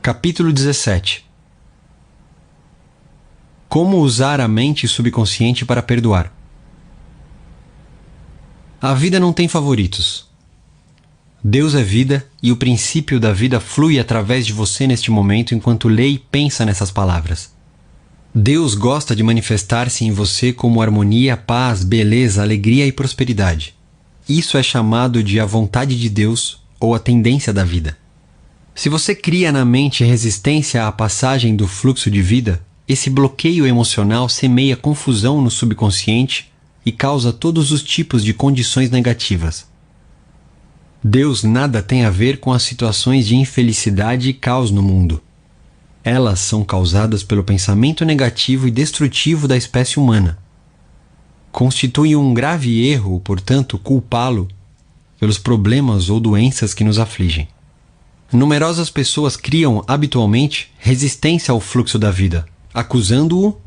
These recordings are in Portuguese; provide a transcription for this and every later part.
Capítulo 17. Como usar a mente subconsciente para perdoar? A vida não tem favoritos. Deus é vida e o princípio da vida flui através de você neste momento enquanto lê e pensa nessas palavras. Deus gosta de manifestar-se em você como harmonia, paz, beleza, alegria e prosperidade. Isso é chamado de a vontade de Deus ou a tendência da vida. Se você cria na mente resistência à passagem do fluxo de vida, esse bloqueio emocional semeia confusão no subconsciente e causa todos os tipos de condições negativas. Deus nada tem a ver com as situações de infelicidade e caos no mundo. Elas são causadas pelo pensamento negativo e destrutivo da espécie humana. Constitui um grave erro, portanto, culpá-lo pelos problemas ou doenças que nos afligem. Numerosas pessoas criam, habitualmente, resistência ao fluxo da vida, acusando-o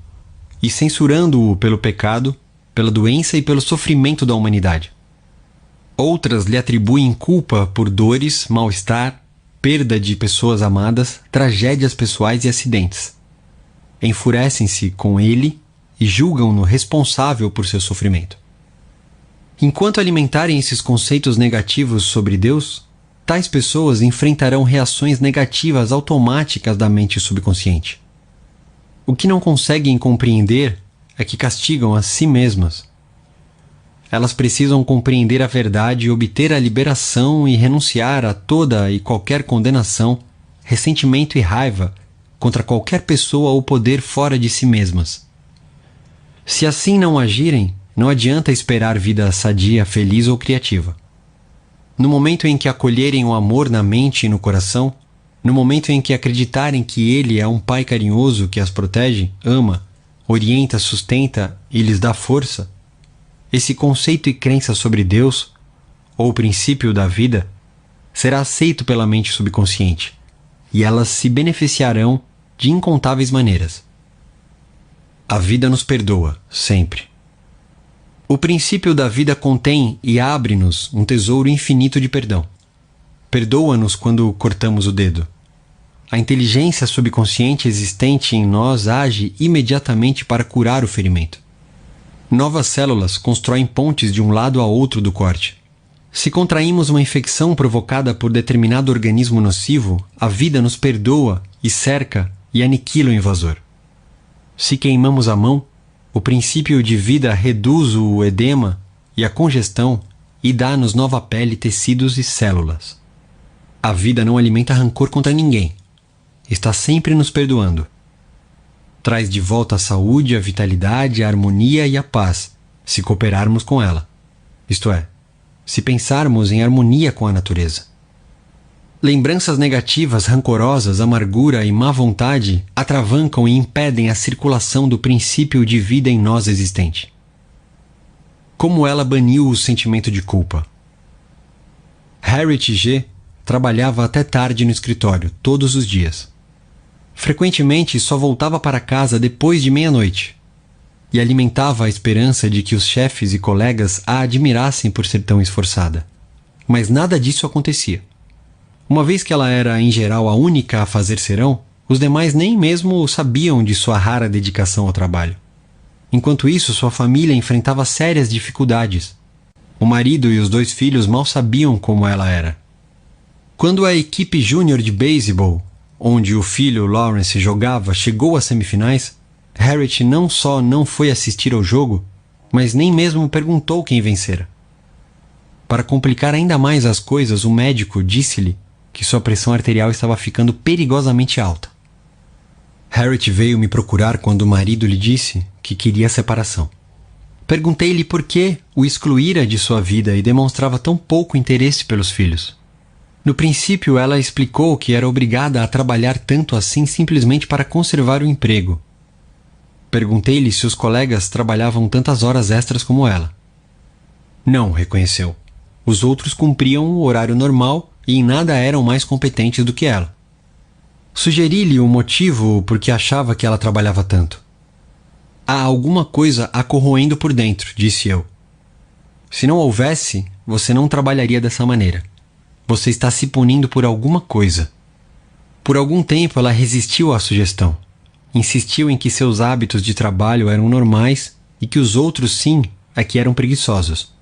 e censurando-o pelo pecado, pela doença e pelo sofrimento da humanidade. Outras lhe atribuem culpa por dores, mal-estar, perda de pessoas amadas, tragédias pessoais e acidentes. Enfurecem-se com ele e julgam-no responsável por seu sofrimento. Enquanto alimentarem esses conceitos negativos sobre Deus, tais pessoas enfrentarão reações negativas automáticas da mente subconsciente. O que não conseguem compreender é que castigam a si mesmas. Elas precisam compreender a verdade e obter a liberação e renunciar a toda e qualquer condenação, ressentimento e raiva contra qualquer pessoa ou poder fora de si mesmas. Se assim não agirem, não adianta esperar vida sadia, feliz ou criativa. No momento em que acolherem o amor na mente e no coração, no momento em que acreditarem que Ele é um Pai carinhoso que as protege, ama, orienta, sustenta e lhes dá força, esse conceito e crença sobre Deus, ou o princípio da vida, será aceito pela mente subconsciente, e elas se beneficiarão de incontáveis maneiras. A vida nos perdoa, sempre. O princípio da vida contém e abre-nos um tesouro infinito de perdão. Perdoa-nos quando cortamos o dedo. A inteligência subconsciente existente em nós age imediatamente para curar o ferimento. Novas células constroem pontes de um lado a outro do corte. Se contraímos uma infecção provocada por determinado organismo nocivo, a vida nos perdoa e cerca e aniquila o invasor. Se queimamos a mão, o princípio de vida reduz o edema e a congestão e dá-nos nova pele, tecidos e células. A vida não alimenta rancor contra ninguém. Está sempre nos perdoando. Traz de volta a saúde, a vitalidade, a harmonia e a paz, se cooperarmos com ela. Isto é, se pensarmos em harmonia com a natureza. Lembranças negativas, rancorosas, amargura e má vontade atravancam e impedem a circulação do princípio de vida em nós existente. Como ela baniu o sentimento de culpa? Harriet G. trabalhava até tarde no escritório, todos os dias. Frequentemente só voltava para casa depois de meia-noite e alimentava a esperança de que os chefes e colegas a admirassem por ser tão esforçada. Mas nada disso acontecia. Uma vez que ela era, em geral, a única a fazer serão, os demais nem mesmo sabiam de sua rara dedicação ao trabalho. Enquanto isso, sua família enfrentava sérias dificuldades. O marido e os 2 filhos mal sabiam como ela era. Quando a equipe júnior de beisebol, onde o filho Lawrence jogava, chegou às semifinais, Harriet não só não foi assistir ao jogo, mas nem mesmo perguntou quem vencera. Para complicar ainda mais as coisas, o médico disse-lhe que sua pressão arterial estava ficando perigosamente alta. Harriet veio me procurar quando o marido lhe disse que queria a separação. Perguntei-lhe por que o excluíra de sua vida e demonstrava tão pouco interesse pelos filhos. No princípio, ela explicou que era obrigada a trabalhar tanto assim simplesmente para conservar o emprego. Perguntei-lhe se os colegas trabalhavam tantas horas extras como ela. Não, reconheceu. Os outros cumpriam o horário normal e em nada eram mais competentes do que ela. Sugeri-lhe o motivo por que achava que ela trabalhava tanto. Há alguma coisa a corroendo por dentro, disse eu. Se não houvesse, você não trabalharia dessa maneira. Você está se punindo por alguma coisa. Por algum tempo ela resistiu à sugestão. Insistiu em que seus hábitos de trabalho eram normais e que os outros, sim, é que eram preguiçosos.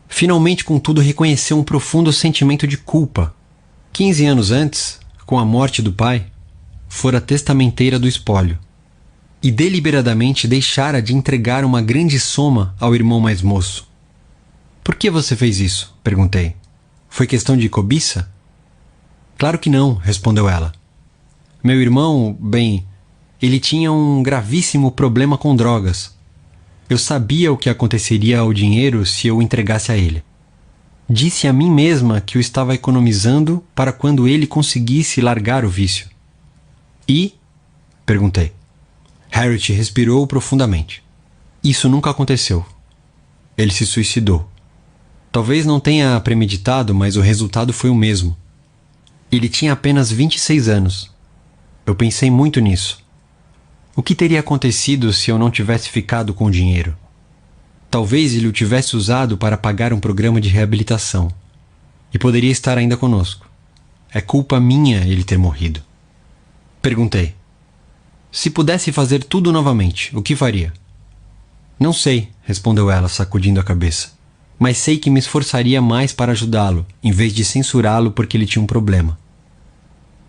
Finalmente, contudo, reconheceu um profundo sentimento de culpa. 15 anos antes, com a morte do pai, fora testamenteira do espólio e deliberadamente deixara de entregar uma grande soma ao irmão mais moço. Por que você fez isso? Perguntei. Foi questão de cobiça? Claro que não, respondeu ela. Meu irmão, bem, ele tinha um gravíssimo problema com drogas. Eu sabia o que aconteceria ao dinheiro se eu o entregasse a ele. Disse a mim mesma que o estava economizando para quando ele conseguisse largar o vício. E? Perguntei. Harriet respirou profundamente. Isso nunca aconteceu. Ele se suicidou. Talvez não tenha premeditado, mas o resultado foi o mesmo. Ele tinha apenas 26 anos. Eu pensei muito nisso. O que teria acontecido se eu não tivesse ficado com o dinheiro? Talvez ele o tivesse usado para pagar um programa de reabilitação. E poderia estar ainda conosco. É culpa minha ele ter morrido. Perguntei. Se pudesse fazer tudo novamente, o que faria? Não sei, respondeu ela, sacudindo a cabeça. Mas sei que me esforçaria mais para ajudá-lo, em vez de censurá-lo porque ele tinha um problema.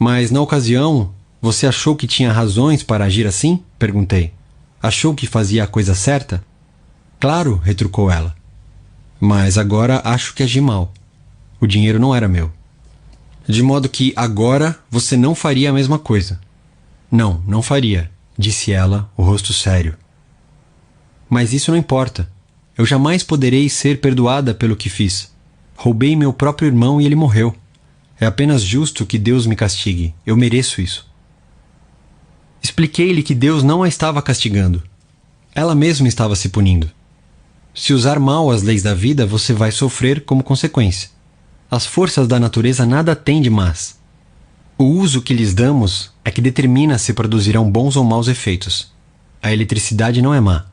Mas, na ocasião, você achou que tinha razões para agir assim? Perguntei. Achou que fazia a coisa certa? Claro, retrucou ela. Mas agora acho que agi mal. O dinheiro não era meu. De modo que agora você não faria a mesma coisa. Não, não faria, disse ela, o rosto sério. Mas isso não importa. Eu jamais poderei ser perdoada pelo que fiz. Roubei meu próprio irmão e ele morreu. É apenas justo que Deus me castigue. Eu mereço isso. Expliquei-lhe que Deus não a estava castigando. Ela mesma estava se punindo. Se usar mal as leis da vida, você vai sofrer como consequência. As forças da natureza nada têm de más. O uso que lhes damos é que determina se produzirão bons ou maus efeitos. A eletricidade não é má.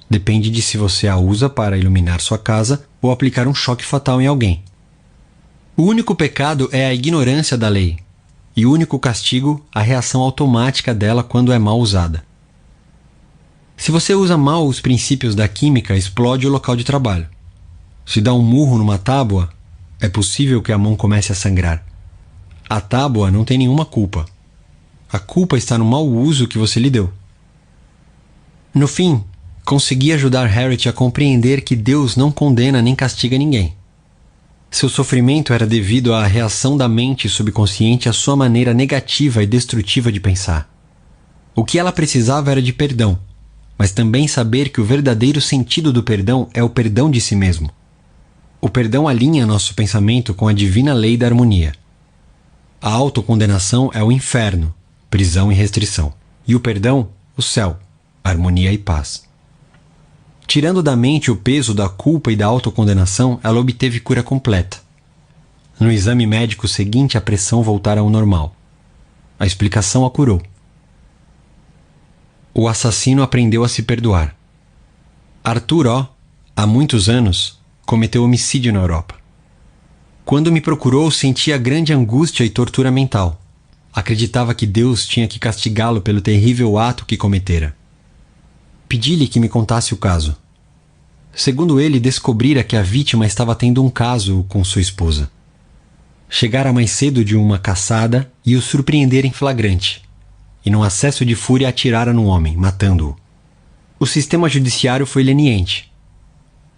Depende de se você a usa para iluminar sua casa ou aplicar um choque fatal em alguém. O único pecado é a ignorância da lei, e o único castigo a reação automática dela quando é mal usada. Se você usa mal os princípios da química, explode o local de trabalho. Se dá um murro numa tábua, é possível que a mão comece a sangrar. A tábua não tem nenhuma culpa. A culpa está no mau uso que você lhe deu. No fim, consegui ajudar Harriet a compreender que Deus não condena nem castiga ninguém. Seu sofrimento era devido à reação da mente subconsciente à sua maneira negativa e destrutiva de pensar. O que ela precisava era de perdão, mas também saber que o verdadeiro sentido do perdão é o perdão de si mesmo. O perdão alinha nosso pensamento com a divina lei da harmonia. A autocondenação é o inferno, prisão e restrição. E o perdão, o céu, harmonia e paz. Tirando da mente o peso da culpa e da autocondenação, ela obteve cura completa. No exame médico seguinte, a pressão voltara ao normal. A explicação a curou. O assassino aprendeu a se perdoar. Arthur O., há muitos anos, cometeu homicídio na Europa. Quando me procurou, sentia grande angústia e tortura mental. Acreditava que Deus tinha que castigá-lo pelo terrível ato que cometera. Pedi-lhe que me contasse o caso. Segundo ele, descobrira que a vítima estava tendo um caso com sua esposa. Chegara mais cedo de uma caçada e o surpreendera em flagrante. E num acesso de fúria atirara no homem, matando-o. O sistema judiciário foi leniente.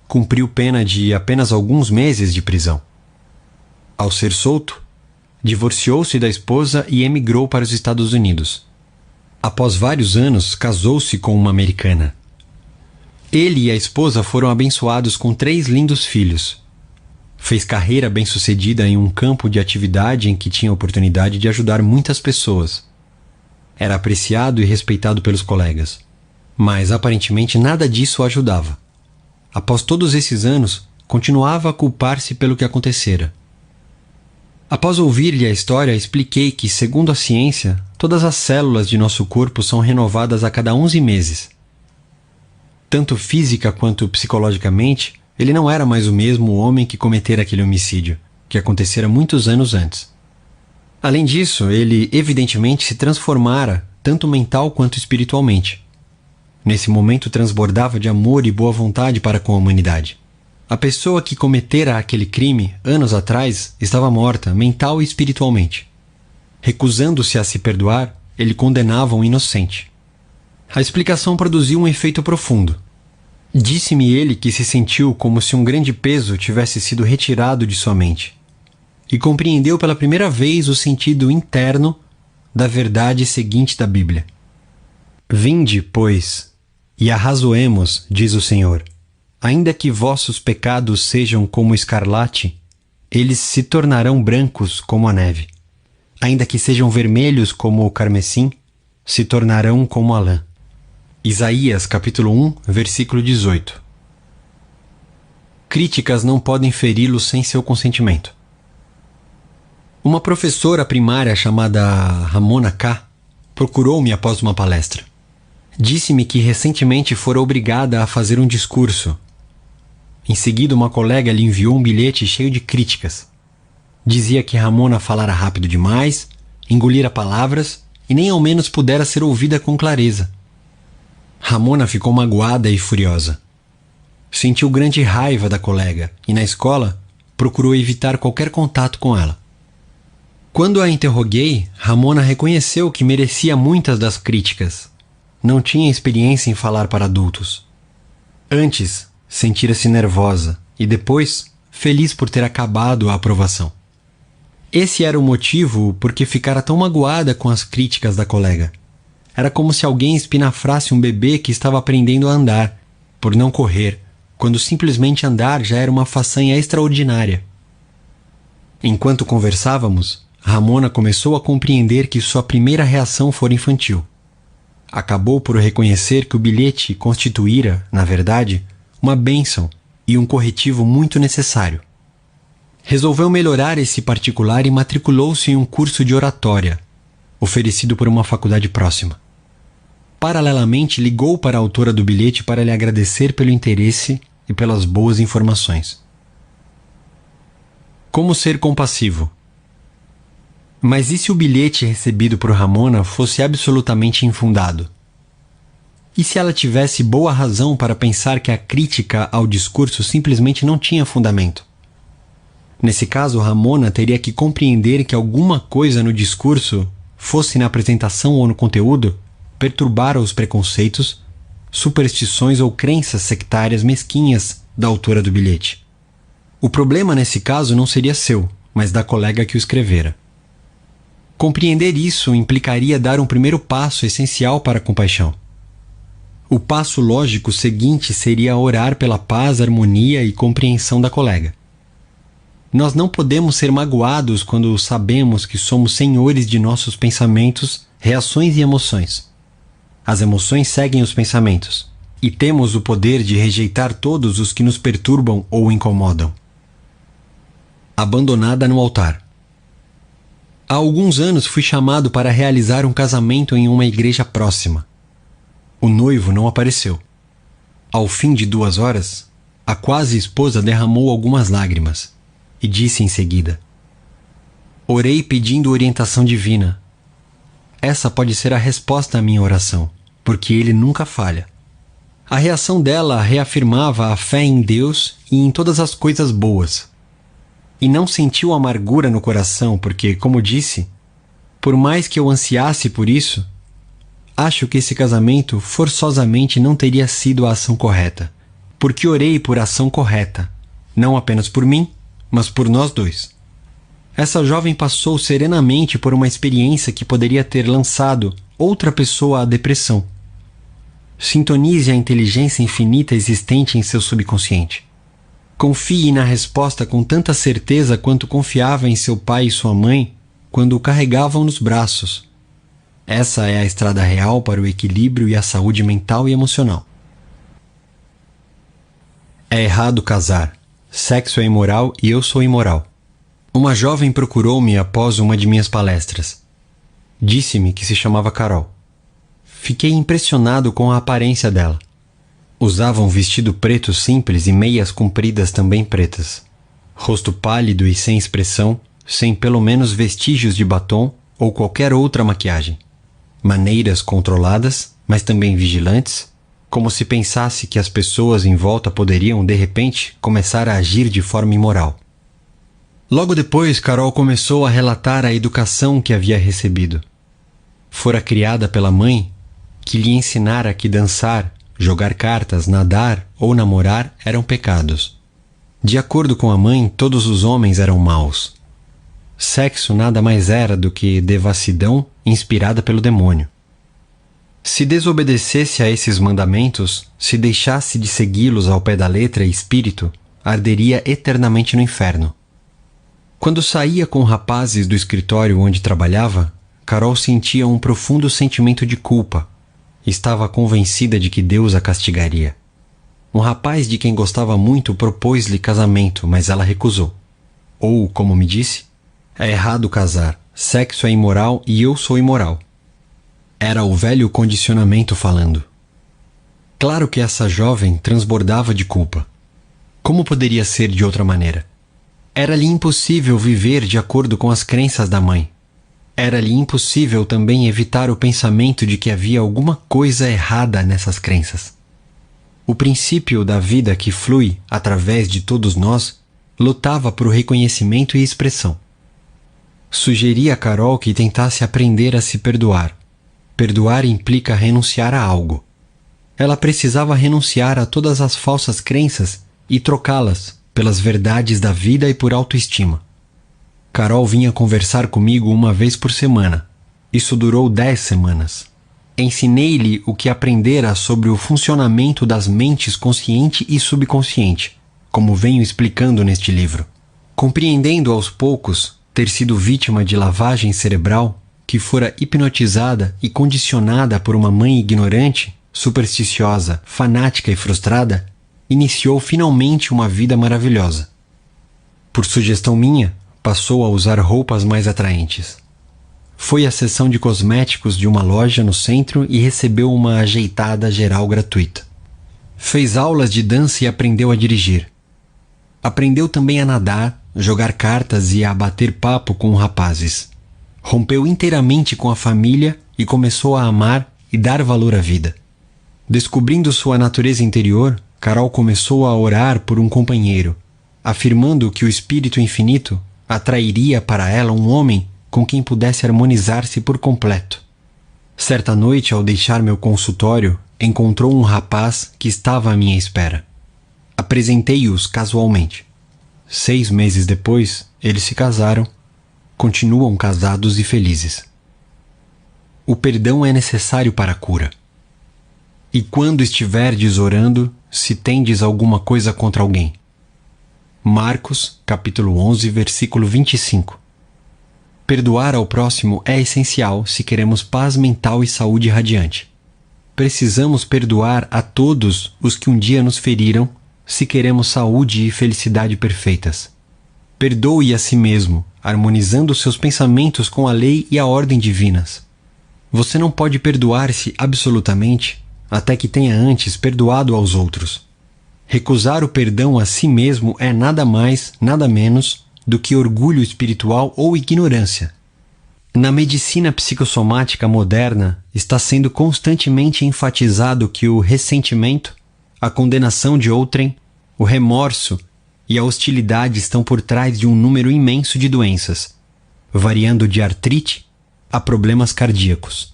Cumpriu pena de apenas alguns meses de prisão. Ao ser solto, divorciou-se da esposa e emigrou para os Estados Unidos. Após vários anos, casou-se com uma americana. Ele e a esposa foram abençoados com 3 lindos filhos. Fez carreira bem-sucedida em um campo de atividade em que tinha oportunidade de ajudar muitas pessoas. Era apreciado e respeitado pelos colegas. Mas, aparentemente, nada disso o ajudava. Após todos esses anos, continuava a culpar-se pelo que acontecera. Após ouvir-lhe a história, expliquei que, segundo a ciência, todas as células de nosso corpo são renovadas a cada 11 meses. Tanto física quanto psicologicamente, ele não era mais o mesmo homem que cometera aquele homicídio, que acontecera muitos anos antes. Além disso, ele evidentemente se transformara, tanto mental quanto espiritualmente. Nesse momento transbordava de amor e boa vontade para com a humanidade. A pessoa que cometera aquele crime, anos atrás, estava morta, mental e espiritualmente. Recusando-se a se perdoar, ele condenava um inocente. A explicação produziu um efeito profundo. Disse-me ele que se sentiu como se um grande peso tivesse sido retirado de sua mente, e compreendeu pela primeira vez o sentido interno da verdade seguinte da Bíblia. Vinde, pois, e arrazoemos, diz o Senhor. Ainda que vossos pecados sejam como escarlate, eles se tornarão brancos como a neve. Ainda que sejam vermelhos como o carmesim, se tornarão como a lã. Isaías, capítulo 1, versículo 18. Críticas não podem feri-lo sem seu consentimento. Uma professora primária chamada Ramona K. procurou-me após uma palestra. Disse-me que recentemente fora obrigada a fazer um discurso. Em seguida, uma colega lhe enviou um bilhete cheio de críticas. Dizia que Ramona falara rápido demais, engolira palavras e nem ao menos pudera ser ouvida com clareza. Ramona ficou magoada e furiosa. Sentiu grande raiva da colega e, na escola, procurou evitar qualquer contato com ela. Quando a interroguei, Ramona reconheceu que merecia muitas das críticas. Não tinha experiência em falar para adultos. Antes, sentira-se nervosa e depois, feliz por ter acabado a aprovação. Esse era o motivo por que ficara tão magoada com as críticas da colega. Era como se alguém espinafrasse um bebê que estava aprendendo a andar, por não correr, quando simplesmente andar já era uma façanha extraordinária. Enquanto conversávamos, Ramona começou a compreender que sua primeira reação fora infantil. Acabou por reconhecer que o bilhete constituíra, na verdade, uma bênção e um corretivo muito necessário. Resolveu melhorar esse particular e matriculou-se em um curso de oratória, oferecido por uma faculdade próxima. Paralelamente, ligou para a autora do bilhete para lhe agradecer pelo interesse e pelas boas informações. Como ser compassivo? Mas e se o bilhete recebido por Ramona fosse absolutamente infundado? E se ela tivesse boa razão para pensar que a crítica ao discurso simplesmente não tinha fundamento? Nesse caso, Ramona teria que compreender que alguma coisa no discurso, fosse na apresentação ou no conteúdo, perturbara os preconceitos, superstições ou crenças sectárias mesquinhas da autora do bilhete. O problema nesse caso não seria seu, mas da colega que o escrevera. Compreender isso implicaria dar um primeiro passo essencial para a compaixão. O passo lógico seguinte seria orar pela paz, harmonia e compreensão da colega. Nós não podemos ser magoados quando sabemos que somos senhores de nossos pensamentos, reações e emoções. As emoções seguem os pensamentos, e temos o poder de rejeitar todos os que nos perturbam ou incomodam. Abandonada no altar. Há alguns anos fui chamado para realizar um casamento em uma igreja próxima. O noivo não apareceu. Ao fim de 2 horas, a quase esposa derramou algumas lágrimas e disse em seguida: orei pedindo orientação divina. Essa pode ser a resposta à minha oração, porque ele nunca falha. A reação dela reafirmava a fé em Deus e em todas as coisas boas. E não sentiu amargura no coração, porque, como disse, por mais que eu ansiasse por isso, acho que esse casamento forçosamente não teria sido a ação correta, porque orei por ação correta, não apenas por mim, mas por nós dois. Essa jovem passou serenamente por uma experiência que poderia ter lançado outra pessoa à depressão. Sintonize a inteligência infinita existente em seu subconsciente. Confie na resposta com tanta certeza quanto confiava em seu pai e sua mãe quando o carregavam nos braços. Essa é a estrada real para o equilíbrio e a saúde mental e emocional. É errado casar. Sexo é imoral e eu sou imoral. Uma jovem procurou-me após uma de minhas palestras. Disse-me que se chamava Carol. Fiquei impressionado com a aparência dela. Usava um vestido preto simples e meias compridas também pretas. Rosto pálido e sem expressão, sem pelo menos vestígios de batom ou qualquer outra maquiagem. Maneiras controladas, mas também vigilantes, como se pensasse que as pessoas em volta poderiam, de repente, começar a agir de forma imoral. Logo depois, Carol começou a relatar a educação que havia recebido. Fora criada pela mãe, que lhe ensinara que dançar, jogar cartas, nadar ou namorar eram pecados. De acordo com a mãe, todos os homens eram maus. Sexo nada mais era do que devassidão inspirada pelo demônio. Se desobedecesse a esses mandamentos, se deixasse de segui-los ao pé da letra e espírito, arderia eternamente no inferno. Quando saía com rapazes do escritório onde trabalhava, Carol sentia um profundo sentimento de culpa. Estava convencida de que Deus a castigaria. Um rapaz de quem gostava muito propôs-lhe casamento, mas ela recusou. Ou, como me disse, é errado casar, sexo é imoral e eu sou imoral. Era o velho condicionamento falando. Claro que essa jovem transbordava de culpa. Como poderia ser de outra maneira? Era-lhe impossível viver de acordo com as crenças da mãe. Era-lhe impossível também evitar o pensamento de que havia alguma coisa errada nessas crenças. O princípio da vida que flui através de todos nós lutava por reconhecimento e expressão. Sugeri a Carol que tentasse aprender a se perdoar. Perdoar implica renunciar a algo. Ela precisava renunciar a todas as falsas crenças e trocá-las pelas verdades da vida e por autoestima. Carol vinha conversar comigo uma vez por semana. Isso durou 10 semanas. Ensinei-lhe o que aprendera sobre o funcionamento das mentes consciente e subconsciente, como venho explicando neste livro. Compreendendo aos poucos ter sido vítima de lavagem cerebral, que fora hipnotizada e condicionada por uma mãe ignorante, supersticiosa, fanática e frustrada, iniciou finalmente uma vida maravilhosa. Por sugestão minha, passou a usar roupas mais atraentes. Foi à seção de cosméticos de uma loja no centro e recebeu uma ajeitada geral gratuita. Fez aulas de dança e aprendeu a dirigir. Aprendeu também a nadar, jogar cartas e a bater papo com rapazes. Rompeu inteiramente com a família e começou a amar e dar valor à vida. Descobrindo sua natureza interior, Carol começou a orar por um companheiro, afirmando que o Espírito Infinito atrairia para ela um homem com quem pudesse harmonizar-se por completo. Certa noite, ao deixar meu consultório, encontrou um rapaz que estava à minha espera. Apresentei-os casualmente. 6 meses depois, eles se casaram, continuam casados e felizes. O perdão é necessário para a cura. E quando estiverdes orando, se tendes alguma coisa contra alguém. Marcos, capítulo 11, versículo 25. Perdoar ao próximo é essencial se queremos paz mental e saúde radiante. Precisamos perdoar a todos os que um dia nos feriram se queremos saúde e felicidade perfeitas. Perdoe a si mesmo, harmonizando seus pensamentos com a lei e a ordem divinas. Você não pode perdoar-se absolutamente até que tenha antes perdoado aos outros. Recusar o perdão a si mesmo é nada mais, nada menos do que orgulho espiritual ou ignorância. Na medicina psicossomática moderna, está sendo constantemente enfatizado que o ressentimento, a condenação de outrem, o remorso e a hostilidade estão por trás de um número imenso de doenças, variando de artrite a problemas cardíacos.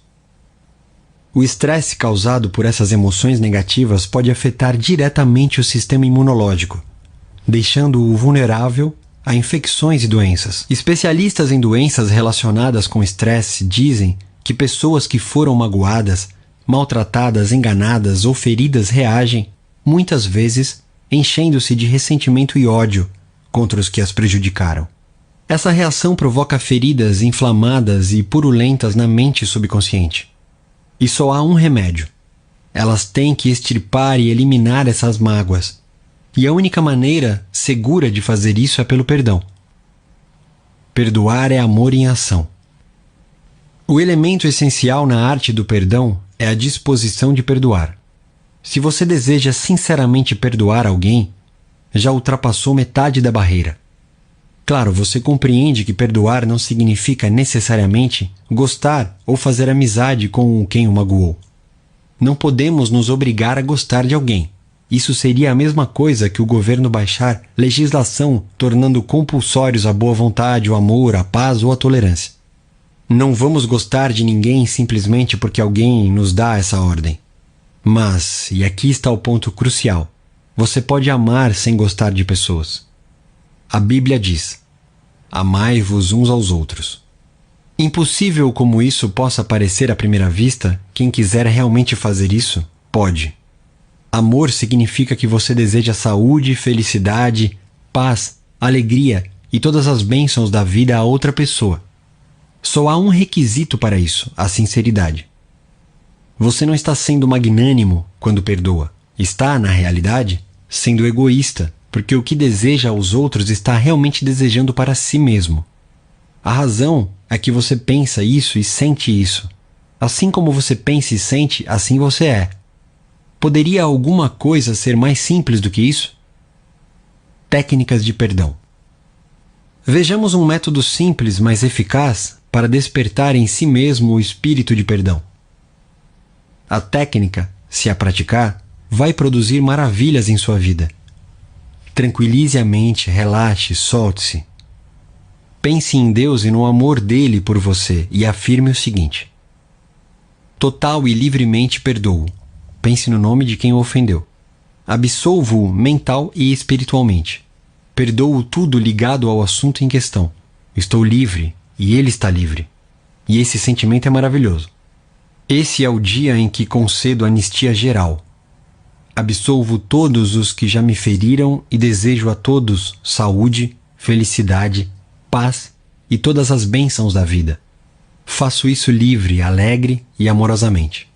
O estresse causado por essas emoções negativas pode afetar diretamente o sistema imunológico, deixando-o vulnerável a infecções e doenças. Especialistas em doenças relacionadas com estresse dizem que pessoas que foram magoadas, maltratadas, enganadas ou feridas reagem, muitas vezes, enchendo-se de ressentimento e ódio contra os que as prejudicaram. Essa reação provoca feridas inflamadas e purulentas na mente subconsciente. E só há um remédio. Elas têm que extirpar e eliminar essas mágoas. E a única maneira segura de fazer isso é pelo perdão. Perdoar é amor em ação. O elemento essencial na arte do perdão é a disposição de perdoar. Se você deseja sinceramente perdoar alguém, já ultrapassou metade da barreira. Claro, você compreende que perdoar não significa necessariamente gostar ou fazer amizade com quem o magoou. Não podemos nos obrigar a gostar de alguém. Isso seria a mesma coisa que o governo baixar legislação tornando compulsórios a boa vontade, o amor, a paz ou a tolerância. Não vamos gostar de ninguém simplesmente porque alguém nos dá essa ordem. Mas, e aqui está o ponto crucial, você pode amar sem gostar de pessoas. A Bíblia diz: amai-vos uns aos outros. Impossível como isso possa parecer à primeira vista, quem quiser realmente fazer isso, pode. Amor significa que você deseja saúde, felicidade, paz, alegria e todas as bênçãos da vida a outra pessoa. Só há um requisito para isso, a sinceridade. Você não está sendo magnânimo quando perdoa. Está, na realidade, sendo egoísta, porque o que deseja aos outros está realmente desejando para si mesmo. A razão é que você pensa isso e sente isso. Assim como você pensa e sente, assim você é. Poderia alguma coisa ser mais simples do que isso? Técnicas de perdão. Vejamos um método simples, mas eficaz, para despertar em si mesmo o espírito de perdão. A técnica, se a praticar, vai produzir maravilhas em sua vida. Tranquilize a mente, relaxe, solte-se. Pense em Deus e no amor dele por você e afirme o seguinte: total e livremente perdoo. Pense no nome de quem o ofendeu. Absolvo-o mental e espiritualmente. Perdoo tudo ligado ao assunto em questão. Estou livre e ele está livre. E esse sentimento é maravilhoso. Esse é o dia em que concedo anistia geral. Absolvo todos os que já me feriram e desejo a todos saúde, felicidade, paz e todas as bênçãos da vida. Faço isso livre, alegre e amorosamente.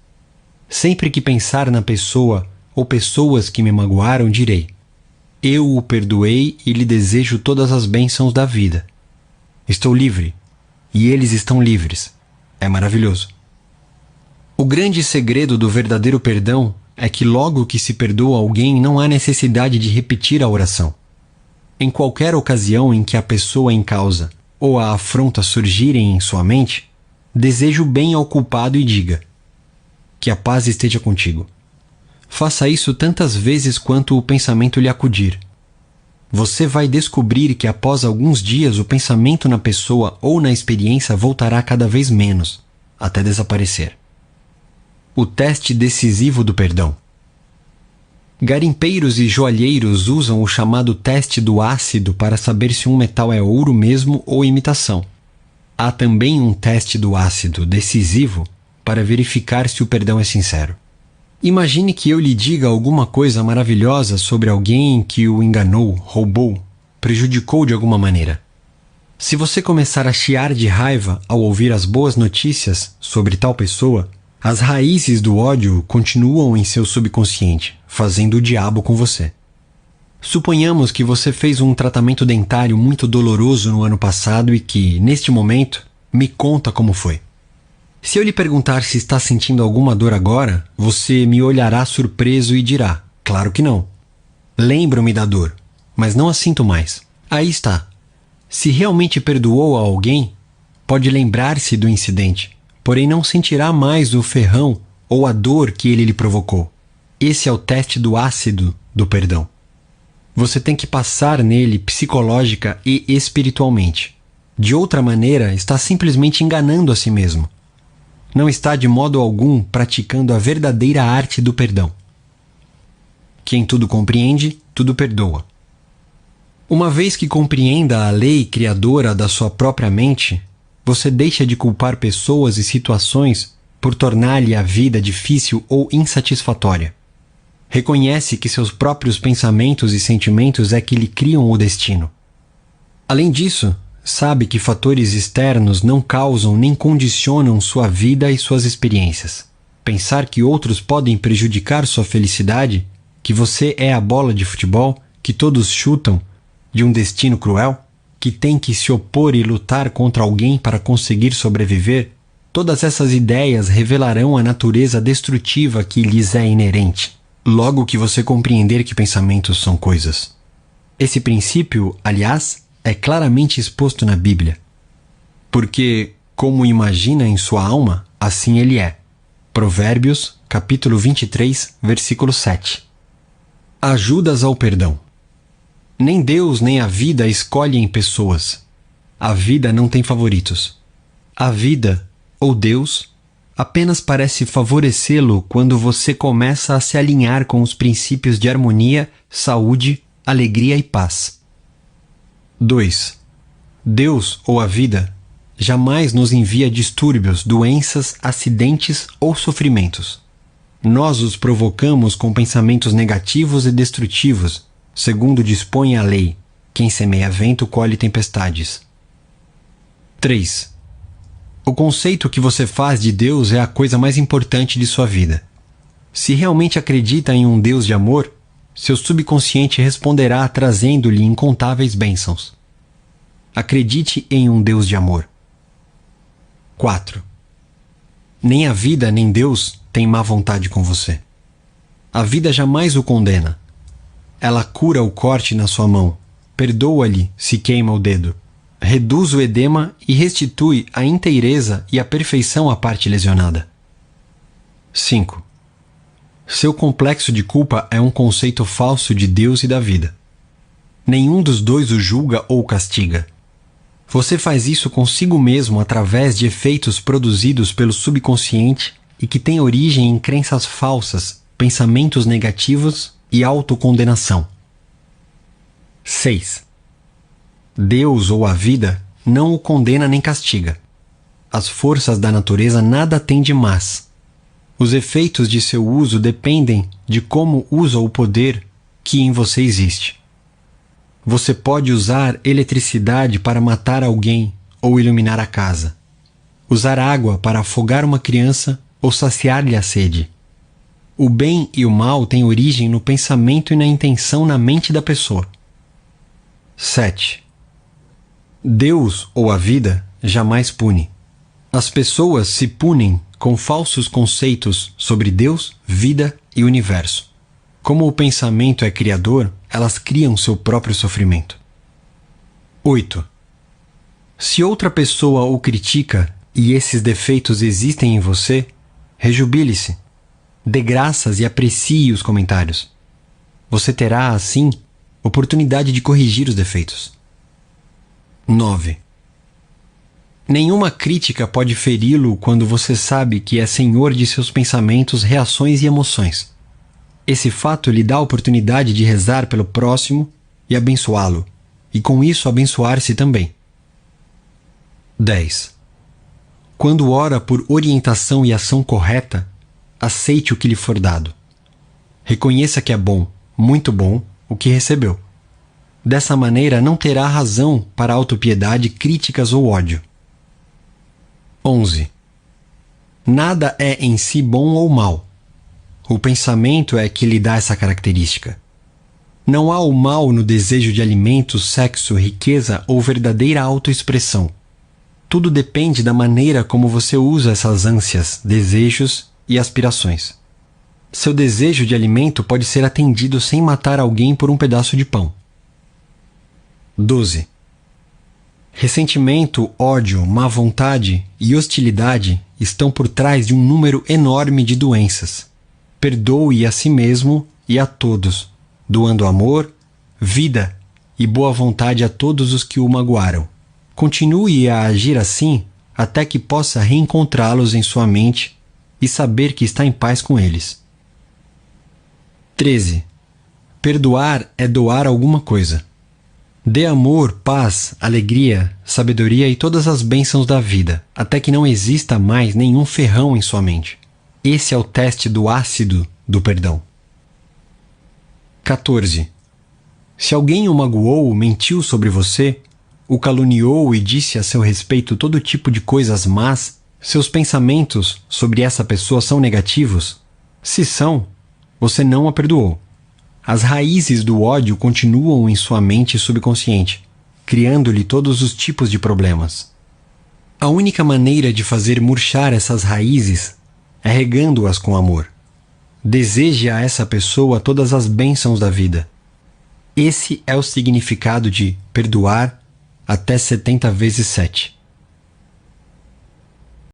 Sempre que pensar na pessoa ou pessoas que me magoaram, direi: eu o perdoei e lhe desejo todas as bênçãos da vida. Estou livre e eles estão livres. É maravilhoso. O grande segredo do verdadeiro perdão é que logo que se perdoa alguém não há necessidade de repetir a oração. Em qualquer ocasião em que a pessoa em causa ou a afronta surgirem em sua mente, deseje o bem ao culpado e diga: que a paz esteja contigo. Faça isso tantas vezes quanto o pensamento lhe acudir. Você vai descobrir que após alguns dias o pensamento na pessoa ou na experiência voltará cada vez menos, até desaparecer. O teste decisivo do perdão. Garimpeiros e joalheiros usam o chamado teste do ácido para saber se um metal é ouro mesmo ou imitação. Há também um teste do ácido decisivo para verificar se o perdão é sincero. Imagine que eu lhe diga alguma coisa maravilhosa sobre alguém que o enganou, roubou, prejudicou de alguma maneira. Se você começar a chiar de raiva ao ouvir as boas notícias sobre tal pessoa, as raízes do ódio continuam em seu subconsciente, fazendo o diabo com você. Suponhamos que você fez um tratamento dentário muito doloroso no ano passado e que, neste momento, me conta como foi. Se eu lhe perguntar se está sentindo alguma dor agora, você me olhará surpreso e dirá: claro que não. Lembro-me da dor, mas não a sinto mais. Aí está. Se realmente perdoou a alguém, pode lembrar-se do incidente, porém não sentirá mais o ferrão ou a dor que ele lhe provocou. Esse é o teste do ácido do perdão. Você tem que passar nele psicológica e espiritualmente. De outra maneira, está simplesmente enganando a si mesmo. Não está de modo algum praticando a verdadeira arte do perdão. Quem tudo compreende, tudo perdoa. Uma vez que compreenda a lei criadora da sua própria mente, você deixa de culpar pessoas e situações por tornar-lhe a vida difícil ou insatisfatória. Reconhece que seus próprios pensamentos e sentimentos é que lhe criam o destino. Além disso, sabe que fatores externos não causam nem condicionam sua vida e suas experiências. Pensar que outros podem prejudicar sua felicidade, que você é a bola de futebol, que todos chutam, de um destino cruel, que tem que se opor e lutar contra alguém para conseguir sobreviver, todas essas ideias revelarão a natureza destrutiva que lhes é inerente, logo que você compreender que pensamentos são coisas. Esse princípio, aliás, é claramente exposto na Bíblia. Porque, como imagina em sua alma, assim ele é. Provérbios, capítulo 23, versículo 7. Ajudas ao perdão. Nem Deus nem a vida escolhem pessoas. A vida não tem favoritos. A vida, ou Deus, apenas parece favorecê-lo quando você começa a se alinhar com os princípios de harmonia, saúde, alegria e paz. 2. Deus, ou a vida, jamais nos envia distúrbios, doenças, acidentes ou sofrimentos. Nós os provocamos com pensamentos negativos e destrutivos, segundo dispõe a lei. Quem semeia vento colhe tempestades. 3. O conceito que você faz de Deus é a coisa mais importante de sua vida. Se realmente acredita em um Deus de amor, seu subconsciente responderá trazendo-lhe incontáveis bênçãos. Acredite em um Deus de amor. 4. Nem a vida nem Deus têm má vontade com você. A vida jamais o condena. Ela cura o corte na sua mão, perdoa-lhe se queima o dedo, reduz o edema e restitui a inteireza e a perfeição à parte lesionada. 5. Seu complexo de culpa é um conceito falso de Deus e da vida. Nenhum dos dois o julga ou castiga. Você faz isso consigo mesmo através de efeitos produzidos pelo subconsciente e que têm origem em crenças falsas, pensamentos negativos e autocondenação. 6. Deus ou a vida não o condena nem castiga. As forças da natureza nada têm de más. Os efeitos de seu uso dependem de como usa o poder que em você existe. Você pode usar eletricidade para matar alguém ou iluminar a casa. Usar água para afogar uma criança ou saciar-lhe a sede. O bem e o mal têm origem no pensamento e na intenção na mente da pessoa. 7. Deus ou a vida jamais pune. As pessoas se punem com falsos conceitos sobre Deus, vida e universo. Como o pensamento é criador, elas criam seu próprio sofrimento. 8. Se outra pessoa o critica e esses defeitos existem em você, rejubile-se, dê graças e aprecie os comentários. Você terá, assim, oportunidade de corrigir os defeitos. 9. Nenhuma crítica pode feri-lo quando você sabe que é senhor de seus pensamentos, reações e emoções. Esse fato lhe dá a oportunidade de rezar pelo próximo e abençoá-lo, e com isso abençoar-se também. 10. Quando ora por orientação e ação correta, aceite o que lhe for dado. Reconheça que é bom, muito bom, o que recebeu. Dessa maneira não terá razão para autopiedade, críticas ou ódio. 11. Nada é em si bom ou mal. O pensamento é que lhe dá essa característica. Não há o mal no desejo de alimento, sexo, riqueza ou verdadeira autoexpressão. Tudo depende da maneira como você usa essas ânsias, desejos e aspirações. Seu desejo de alimento pode ser atendido sem matar alguém por um pedaço de pão. 12. Ressentimento, ódio, má vontade e hostilidade estão por trás de um número enorme de doenças. Perdoe a si mesmo e a todos, doando amor, vida e boa vontade a todos os que o magoaram. Continue a agir assim até que possa reencontrá-los em sua mente e saber que está em paz com eles. 13. Perdoar é doar alguma coisa. Dê amor, paz, alegria, sabedoria e todas as bênçãos da vida, até que não exista mais nenhum ferrão em sua mente. Esse é o teste do ácido do perdão. 14. Se alguém o magoou, mentiu sobre você, o caluniou e disse a seu respeito todo tipo de coisas más, seus pensamentos sobre essa pessoa são negativos? Se são, você não a perdoou. As raízes do ódio continuam em sua mente subconsciente, criando-lhe todos os tipos de problemas. A única maneira de fazer murchar essas raízes é regando-as com amor. Deseje a essa pessoa todas as bênçãos da vida. Esse é o significado de perdoar, até 70 vezes 7.